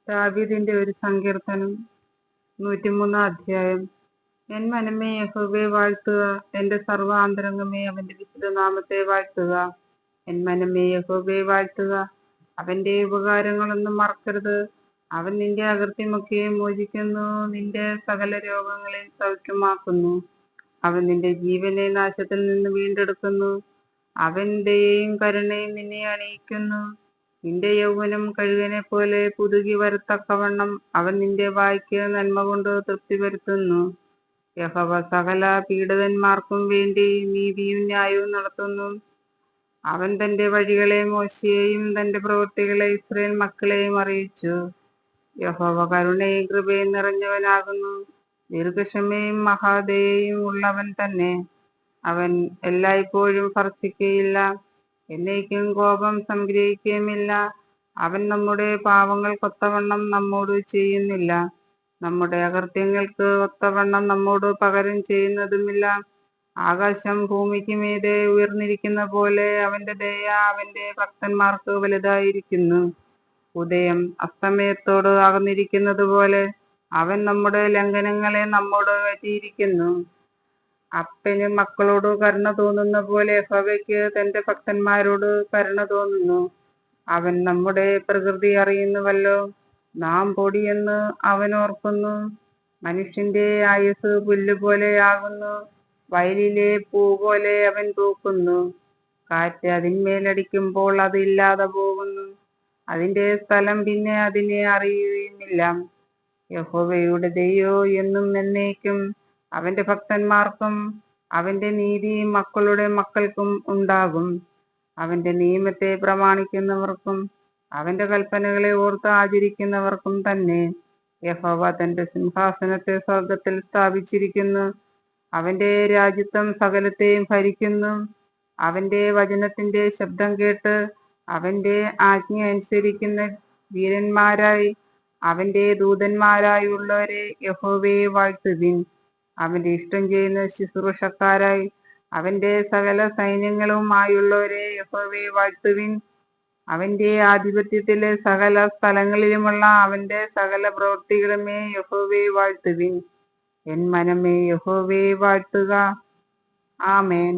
ദാവീദിന്റെ ഒരു സങ്കീർത്തനം. 103 അധ്യായം. എൻ മനമേ യഹോവയെ വാഴ്ത്തുക, എന്റെ സർവ്വാന്തരംഗമേ അവന്റെ വിശുദ്ധനാമത്തെ വാഴ്ത്തുക. എൻ മനമേ യഹോവയെ വാഴ്ത്തുക, അവന്റെ ഉപകാരങ്ങളൊന്നും മറക്കരുത്. അവൻ നിന്റെ അകൃത്യമൊക്കെയും മോചിക്കുന്നു, നിന്റെ സകല രോഗങ്ങളെ സൗഖ്യമാക്കുന്നു. അവൻ നിന്റെ ജീവനെ നാശത്തിൽ നിന്ന് വീണ്ടെടുക്കുന്നു. അവൻ ദയയും കരുണയും നിന്നെ അണിയിക്കുന്നു. നിന്റെ യൗവനം കഴുകനെ പോലെ പുതുകി വരത്തക്കവണ്ണം അവൻ നിന്റെ വായ്ക്ക് നന്മ കൊണ്ട് തൃപ്തി വരുത്തുന്നു. യഹോവ സകല പീഡിതന്മാർക്കും വേണ്ടി നീതിയും ന്യായവും നടത്തുന്നു. അവൻ തന്റെ വഴികളെ മോശയെയും തന്റെ പ്രവൃത്തികളെ ഇസ്രായേൽ മക്കളെയും അറിയിച്ചു. യഹോവ കരുണയും കൃപയും നിറഞ്ഞവനാകുന്നു, ദീർഘക്ഷമയും മഹാദയയും ഉള്ളവൻ തന്നെ. അവൻ എല്ലായ്പ്പോഴും ഭർത്തിക്കയില്ല, എന്നേക്കും കോപം സംഗ്രഹിക്കുകയുമില്ല. അവൻ നമ്മുടെ പാവങ്ങൾക്കൊത്തവണ്ണം നമ്മോട് ചെയ്യുന്നില്ല, നമ്മുടെ അകൃത്യങ്ങൾക്ക് ഒത്തവണ്ണം നമ്മോട് പകരം ചെയ്യുന്നതുമില്ല. ആകാശം ഭൂമിക്ക് മീതെ ഉയർന്നിരിക്കുന്ന പോലെ അവന്റെ ദയ അവന്റെ ഭക്തന്മാർക്ക് വലുതായിരിക്കുന്നു. ഉദയം അസ്തമയത്തോട് അകന്നിരിക്കുന്നത് പോലെ അവൻ നമ്മുടെ ലംഘനങ്ങളെ നമ്മോട് പറ്റിയിരിക്കുന്നു. അപ്പന് മക്കളോട് കരുണ തോന്നുന്ന പോലെ യഹോവയ്ക്ക് തന്റെ ഭക്തന്മാരോട് കരുണ തോന്നുന്നു. അവൻ നമ്മുടെ പ്രകൃതി അറിയുന്നുവല്ലോ, നാം പൊടിയെന്ന് അവൻ ഓർക്കുന്നു. മനുഷ്യന്റെ ആയുസ് പുല്ലുപോലെയാകുന്നു, വയലിലെ പൂ പോലെ അവൻ പൂക്കുന്നു. കാറ്റ് അതിന്മേലടിക്കുമ്പോൾ അത് ഇല്ലാതെ പോകുന്നു, അതിന്റെ സ്ഥലം പിന്നെ അതിനെ അറിയുകയുമില്ല. യഹോവയുടെ ദയയോ എന്നും എന്നേക്കും അവന്റെ ഭക്തന്മാർക്കും അവന്റെ നീതി മക്കളുടെ മക്കൾക്കും ഉണ്ടാകും. അവന്റെ നിയമത്തെ പ്രമാണിക്കുന്നവർക്കും അവന്റെ കൽപ്പനകളെ ഓർത്ത് ആചരിക്കുന്നവർക്കും തന്നെ. യഹോവ തന്റെ സിംഹാസനത്തെ സ്വർഗത്തിൽ സ്ഥാപിച്ചിരിക്കുന്നു, അവന്റെ രാജ്യത്വം സകലത്തെയും ഭരിക്കുന്നു. അവന്റെ വചനത്തിന്റെ ശബ്ദം കേട്ട് അവന്റെ ആജ്ഞ അനുസരിക്കുന്ന വീരന്മാരായി അവന്റെ ദൂതന്മാരായുള്ളവരെ യഹോവയെ വാഴ്ത്തുവിൻ. അവന്റെ ഇഷ്ടം ചെയ്യുന്ന ശുശ്രൂഷക്കാരായി അവന്റെ സകല സൈന്യങ്ങളുമായുള്ളവരെ യഹോവയെ വാഴ്ത്തുവിൻ. അവന്റെ ആധിപത്യത്തിലെ സകല സ്ഥലങ്ങളിലുമുള്ള അവന്റെ സകല പ്രവൃത്തികളുമേ യഹോവയെ വാഴ്ത്തുവിൻ. എൻ മനമേ യഹോവയെ വാഴ്ത്തുക. ആമേൻ.